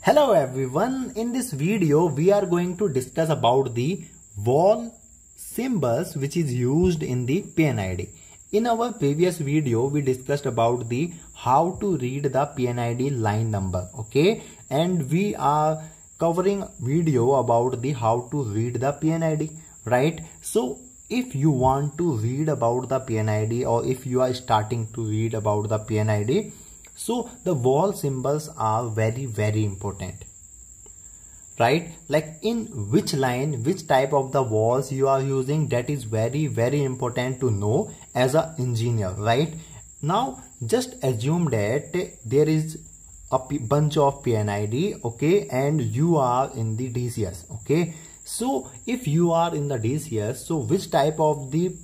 Hello everyone, in this video we are going to discuss about the wall symbols which is used in the PNID. In our previous video we discussed about the how to read the PNID line number, okay, and we are covering video about the how to read the PNID, right? So if you want to read about the PNID or if you are starting to read about the PNID, so the wall symbols are very important, right? Like in which line, which type of the walls you are using, that is very important to know as an engineer, right? Now just assume that there is a bunch of PNID, okay, and you are in the DCS, okay. So if you are in the DCS, so which type of the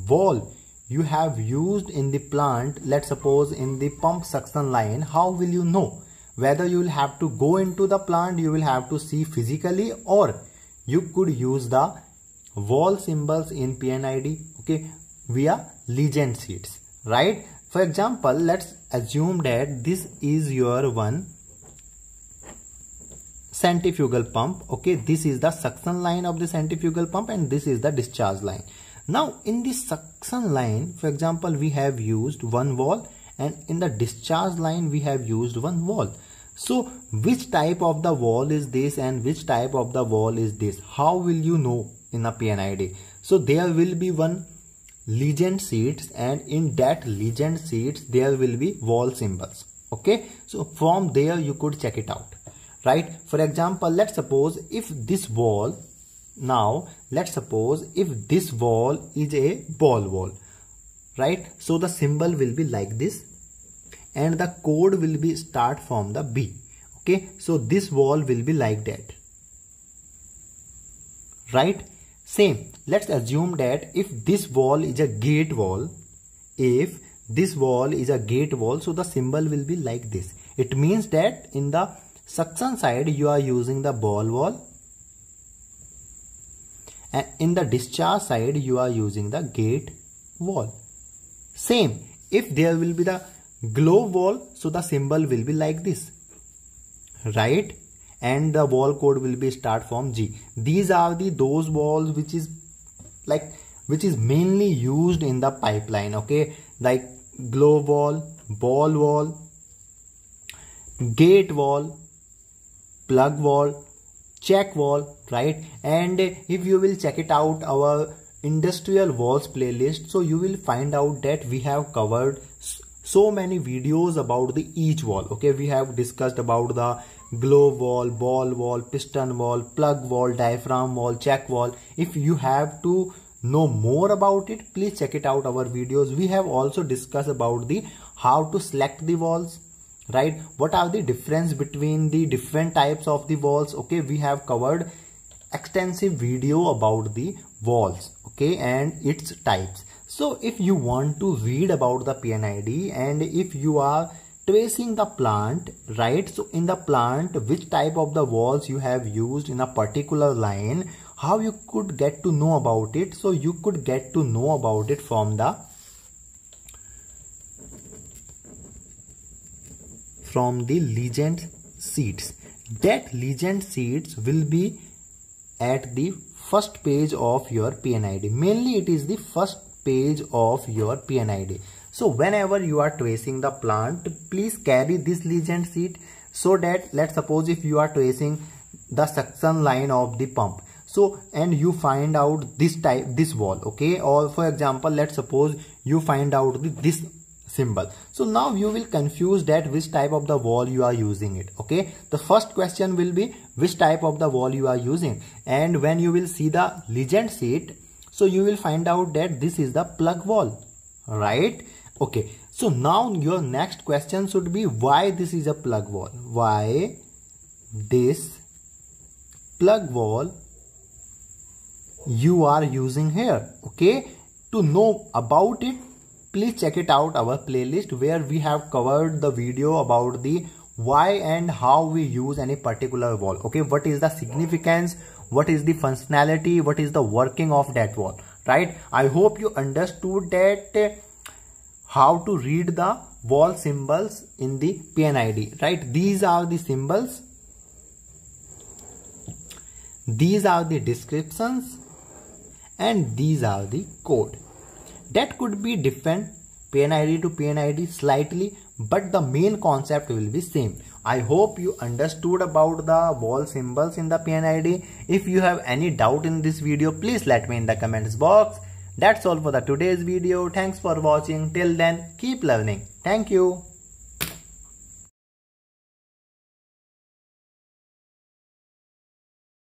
wall you have used in the plant, let's suppose in the pump suction line, how will you know? Whether you will have to go into the plant, you will have to see physically, or you could use the wall symbols in PNID, okay, via legend sheets, right? For example, let's assume that this is your one centrifugal pump, okay, this is the suction line of the centrifugal pump and this is the discharge line. Now in the suction line, for example, we have used one wall, and in the discharge line we have used one wall. So which type of the wall is this and which type of the wall is this? How will you know in a PNID? So there will be one legend sheets, and in that legend sheets there will be wall symbols, okay. So from there you could check it out, right? For example, let's suppose if this wall, now let's suppose if this wall is a ball wall, right? So the symbol will be like this and the code will be start from the B, okay. So this wall will be like that, right? Same, let's assume that if this wall is a gate wall, if this wall is a gate wall, so the symbol will be like this. It means that in the suction side you are using the ball wall, and in the discharge side you are using the gate wall. Same, if there will be the glove wall, so the symbol will be like this, right? And the wall code will be start from G. These are those walls which is mainly used in the pipeline, okay, like glove wall, ball wall, gate wall, plug wall, check wall, right? And if you will check it out our industrial walls playlist, so you will find out that we have covered so many videos about the each wall, okay. We have discussed about the glove wall, ball wall, piston wall, plug wall, diaphragm wall, check wall. If you have to know more about it, please check it out our videos. We have also discussed about the how to select the walls, right? What are the difference between the different types of the walls, okay. We have covered extensive video about the walls, okay, and its types. So if you want to read about the PNID and if you are tracing the plant, right, so in the plant which type of the walls you have used in a particular line, how you could get to know about it? So you could get to know about it from the legend sheets. That legend sheets will be at the first page of your PNID. Mainly it is the first page of your PNID. So whenever you are tracing the plant, please carry this legend sheet, so that let's suppose if you are tracing the suction line of the pump, so and you find out this wall, okay, or for example let's suppose you find out this symbol, so now you will confuse that which type of the wall you are using it, okay. The first question will be which type of the wall you are using, and when you will see the legend sheet, so you will find out that this is the plug wall, right? Okay, so now your next question should be why this is a plug wall, why this plug wall you are using here, okay. To know about it, please check it out our playlist where we have covered the video about the why and how we use any particular wall, okay. What is the significance, what is the functionality, what is the working of that wall, right? I hope you understood that how to read the wall symbols in the PNID, right? These are the symbols these are the descriptions, and these are the code. That could be different PNID to PNID slightly, but the main concept will be same. I hope you understood about the wall symbols in the PNID. If you have any doubt in this video, please let me in the comments box. That's all for the today's video. Thanks for watching. Till then, keep learning. Thank you.